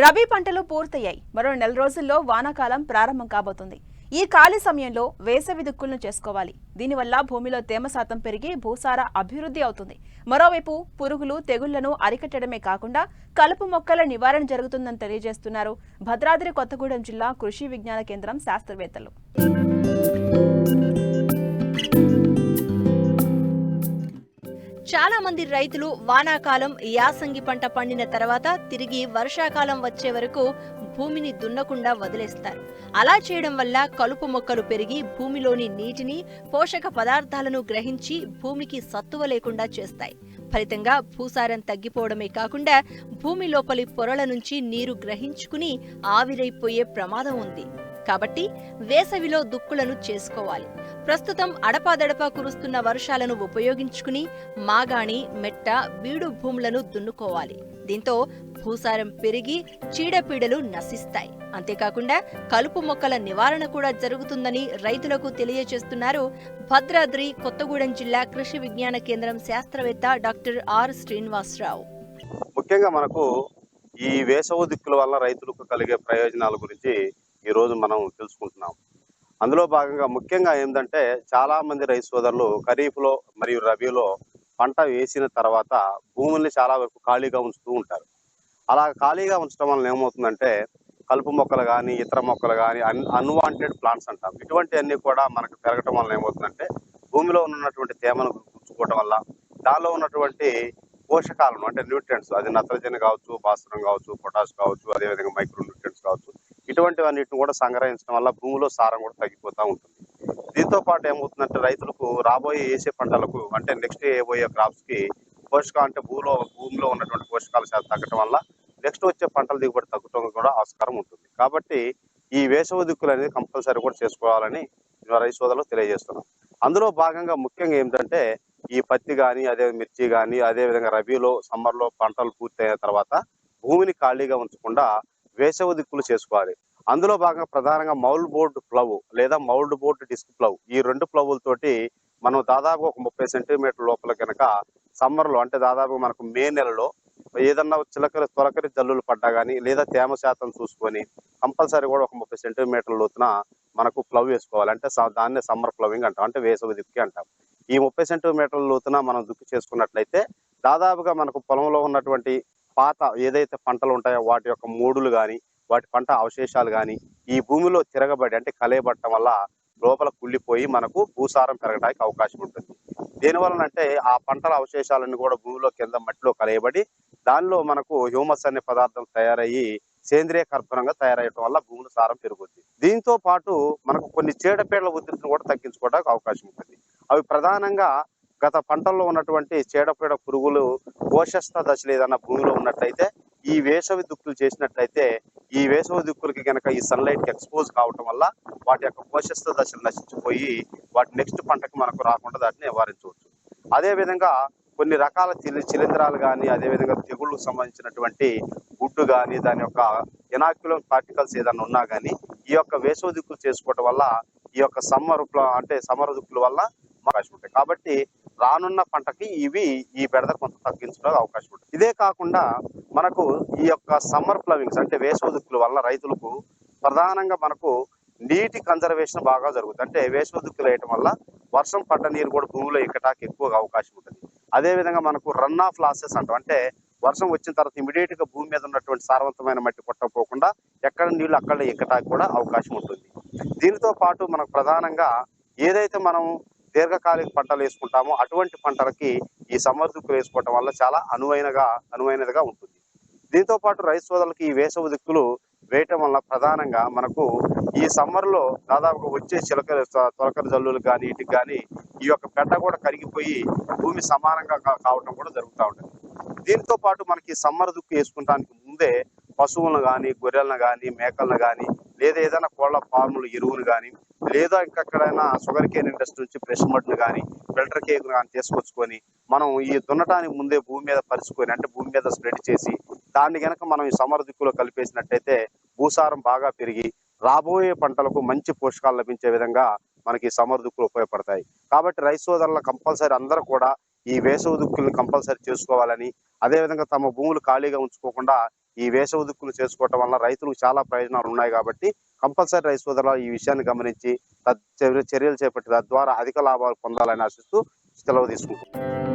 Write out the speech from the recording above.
రబీ పంటలు పూర్తయ్యాయి. మరో నెల రోజుల్లో వానాకాలం ప్రారంభం కాబోతుంది. ఈ ఖాళీ సమయంలో వేసవి దుక్కులను చేసుకోవాలి. దీనివల్ల భూమిలో తేమ శాతం పెరిగి భూసార అభివృద్ధి అవుతుంది. మరోవైపు పురుగులు, తెగుళ్లను అరికట్టడమే కాకుండా కలుపు మొక్కల నివారణ జరుగుతుందని తెలియజేస్తున్నారు భద్రాద్రి కొత్తగూడెం జిల్లా కృషి విజ్ఞాన కేంద్రం శాస్త్రవేత్తలు. చాలా మంది రైతులు వానాకాలం యాసంగి పంట పండిన తర్వాత తిరిగి వర్షాకాలం వచ్చే వరకు భూమిని దున్నకుండా వదిలేస్తారు. అలా చేయడం వల్ల కలుపు మొక్కలు పెరిగి భూమిలోని నీటిని, పోషక పదార్థాలను గ్రహించి భూమికి సత్తువ లేకుండా చేస్తాయి. ఫలితంగా భూసారం తగ్గిపోవడమే కాకుండా భూమి లోపలి పొరల నుంచి నీరు గ్రహించుకుని ఆవిరైపోయే ప్రమాదం ఉంది. కాబట్టి వేసవిలో దుక్కులను చేసుకోవాలి. ప్రస్తుతం అడపాదడపా కురుస్తున్న వర్షాలను ఉపయోగించుకుని మాగాణి, మెట్ట, బీడు భూములను దున్నుకోవాలి. దీంతో భూసారం పెరిగి చీడపీడలు నశిస్తాయి. అంతేకాకుండా కలుపు మొక్కల నివారణ కూడా జరుగుతుందని రైతులకు తెలియజేస్తున్నారు భద్రాద్రి కొత్తగూడెం జిల్లా కృషి విజ్ఞాన కేంద్రం శాస్త్రవేత్త డాక్టర్ ఆర్ శ్రీనివాసరావు. ముఖ్యంగా మనకు ఈ వేసవి దిక్కుల వల్ల రైతులకు కలిగే ప్రయోజనాల గురించి ఈ రోజు మనం తెలుసుకుంటున్నాం. అందులో భాగంగా ముఖ్యంగా ఏంటంటే చాలా మంది రైతు సోదరులు ఖరీఫ్లో మరియు రబీలో పంట వేసిన తర్వాత భూముల్ని చాలా వరకు ఖాళీగా ఉంచుతూ ఉంటారు. అలా ఖాళీగా ఉంచడం వల్ల ఏమవుతుందంటే కలుపు మొక్కలు కానీ ఇతర మొక్కలు కానీ అన్వాంటెడ్ ప్లాంట్స్ అంటాం, ఇటువంటివన్నీ కూడా మనకు పెరగటం వల్ల ఏమవుతుందంటే భూమిలో ఉన్నటువంటి తేమను ఉంచుకోవడం వల్ల దానిలో ఉన్నటువంటి పోషకాలను అంటే న్యూట్రియంట్స్, అది నత్రజని కావచ్చు, భాస్వరం కావచ్చు, పొటాష్ కావచ్చు, అదేవిధంగా మైక్రో న్యూట్రియంట్స్ కావచ్చు, ఇటువంటివన్నిటిని కూడా సంగ్రహించడం వల్ల భూమిలో సారం కూడా తగ్గిపోతూ ఉంటుంది. దీంతో పాటు ఏమవుతుందంటే రైతులకు రాబోయే వేసే పంటలకు అంటే నెక్స్ట్ వేయబోయే క్రాప్స్ కి అంటే భూమిలో ఉన్నటువంటి పోషకాల శాతం తగ్గడం వల్ల నెక్స్ట్ వచ్చే పంటల దిగుబడి తగ్గడం కూడా ఆస్కారం ఉంటుంది. కాబట్టి ఈ వేసవి దిక్కులు అనేది కంపల్సరీ కూడా చేసుకోవాలని రైతు సోదరులకు తెలియజేస్తున్నాం. అందులో భాగంగా ముఖ్యంగా ఏంటంటే ఈ పత్తి కానీ, అదే మిర్చి కానీ, అదేవిధంగా రబీలో సమ్మర్లో పంటలు పూర్తయిన తర్వాత భూమిని ఖాళీగా ఉంచకుండా వేసవి దిక్కులు చేసుకోవాలి. అందులో భాగంగా ప్రధానంగా మౌల్డ్ బోర్డ్ ప్లవ్ లేదా మౌల్డ్ బోర్డ్ డిస్క్ ప్లవ్, ఈ రెండు ప్లవులతోటి మనం దాదాపు ఒక 30 సెంటీమీటర్ లోపల కనుక సమ్మర్లో అంటే దాదాపు మనకు మే నెలలో ఏదన్నా తొలకరి జల్లులు పడ్డా కానీ లేదా తేమ శాతం చూసుకొని కంపల్సరీ కూడా ఒక 30 సెంటీమీటర్ల లోతున మనకు ప్లవ్ వేసుకోవాలి. అంటే దాన్నే సమ్మర్ ప్లవింగ్ అంటాం, అంటే వేసవి దిక్కి అంటాం. ఈ 30 సెంటీమీటర్ల లోతున మనం దుక్కి చేసుకున్నట్లయితే దాదాపుగా మనకు పొలంలో ఉన్నటువంటి పాత ఏదైతే పంటలు ఉంటాయో వాటి యొక్క మూడులు కానీ వాటి పంట అవశేషాలు కానీ ఈ భూమిలో తిరగబడి అంటే కలయబట్టడం వల్ల లోపల కుళ్ళిపోయి మనకు భూసారం పెరగడానికి అవకాశం ఉంటుంది. దేనివలన అంటే ఆ పంటల అవశేషాలన్నీ కూడా భూమిలో కింద మట్టిలో కలయబడి దానిలో మనకు హ్యూమస్ అనే పదార్థం తయారయ్యి సేంద్రియ కర్బనంగా తయారయ్యడం వల్ల భూముల సారం పెరుగుద్ది. దీంతో పాటు మనకు కొన్ని చీడపీడల ఉధృతిని కూడా తగ్గించుకోవడానికి అవకాశం ఉంటుంది. అవి ప్రధానంగా గత పంటల్లో ఉన్నటువంటి చీడపీడ పురుగులు కోశస్థ దశలు ఏదన్నా భూమిలో ఉన్నట్లయితే ఈ వేసవి దుక్కులు చేసినట్లయితే ఈ వేసవి దుక్కులకి కనుక ఈ సన్లైట్ కి ఎక్స్పోజ్ కావటం వల్ల వాటి యొక్క కోశస్థ దశలు నశించిపోయి వాటి నెక్స్ట్ పంటకు మనకు రాకుండా దాటిని నివారించవచ్చు. అదేవిధంగా కొన్ని రకాల శిలీంధ్రాలు కానీ అదేవిధంగా తెగుళ్ళకు సంబంధించినటువంటి గుడ్డు కానీ దాని యొక్క ఇనాక్యులం పార్టికల్స్ ఏదన్నా ఉన్నా కానీ ఈ యొక్క వేసవి దిక్కులు చేసుకోవటం వల్ల ఈ యొక్క సమ్మర్ దుక్కుల వల్ల అవకాశం ఉంటాయి. కాబట్టి రానున్న పంటకి ఈ బెడద కొంత తగ్గించడానికి అవకాశం ఉంటుంది. ఇదే కాకుండా మనకు ఈ యొక్క సమ్మర్ ప్లవింగ్స్ అంటే వేసవి దుక్కుల వల్ల రైతులకు ప్రధానంగా మనకు నీటి కన్జర్వేషన్ బాగా జరుగుతుంది. అంటే వేసవి దుక్కులు వేయటం వల్ల వర్షం పడ్డ నీరు కూడా భూమిలో ఎక్కడానికి ఎక్కువగా అవకాశం ఉంటుంది. అదేవిధంగా మనకు రన్ ఆఫ్ లాసెస్ అంటాం, అంటే వర్షం వచ్చిన తర్వాత ఇమీడియట్ గా భూమి మీద ఉన్నటువంటి సారవంతమైన మట్టి కొట్టకపోకుండా ఎక్కడ నీళ్లు అక్కడ ఎక్కడానికి కూడా అవకాశం ఉంటుంది. దీనితో పాటు మనకు ప్రధానంగా ఏదైతే మనం దీర్ఘకాలిక పంటలు వేసుకుంటామో అటువంటి పంటలకి ఈ సమ్మర్ దుక్కులు వేసుకోవటం వల్ల చాలా అనువైనదిగా ఉంటుంది. దీంతో పాటు రైతు సోదరులకి ఈ వేసవి దిక్కులు వేయటం వల్ల ప్రధానంగా మనకు ఈ సమ్మర్ లో దాదాపుగా వచ్చే తొలకరి జల్లులు కానీ వీటికి కానీ ఈ యొక్క గడ్డ కూడా కరిగిపోయి భూమి సమానంగా కావటం కూడా జరుగుతూ ఉంటుంది. దీంతో పాటు మనకి సమ్మర్ దుక్కు వేసుకుంటానికి ముందే పశువులను కానీ, గొర్రెలను కానీ, మేకలను కానీ, లేదా ఏదైనా కోళ్ల ఫార్ములు ఎరువును కానీ, లేదా ఇంకెక్కడైనా షుగర్ కేన్ ఇండస్ట్రీ నుంచి ఫ్రెష్ మడ్ను కానీ ఫిల్టర్ కేక్ కానీ తీసుకొచ్చుకొని మనం ఈ దున్నటానికి ముందే భూమి మీద పరుచుకొని అంటే భూమి మీద స్ప్రెడ్ చేసి దాన్ని కనుక మనం ఈ సమ్మర్ దిక్కులో కలిపేసినట్టయితే భూసారం బాగా పెరిగి రాబోయే పంటలకు మంచి పోషకాలు లభించే విధంగా మనకి సమ్మర్ దుక్కులు ఉపయోగపడతాయి. కాబట్టి రైతు సోదరుల కంపల్సరీ అందరూ కూడా ఈ వేసవి దుక్కుల్ని కంపల్సరీ చేసుకోవాలని, అదేవిధంగా తమ భూములు ఖాళీగా ఉంచుకోకుండా ఈ వేసవి దుక్కులు చేసుకోవటం వల్ల రైతులకు చాలా ప్రయోజనాలు ఉన్నాయి కాబట్టి కంపల్సరీ రైతు సోదరులు ఈ విషయాన్ని గమనించి చర్యలు చేపట్టి తద్వారా అధిక లాభాలు పొందాలని ఆశిస్తూ సెలవు తీసుకుంటున్నాం.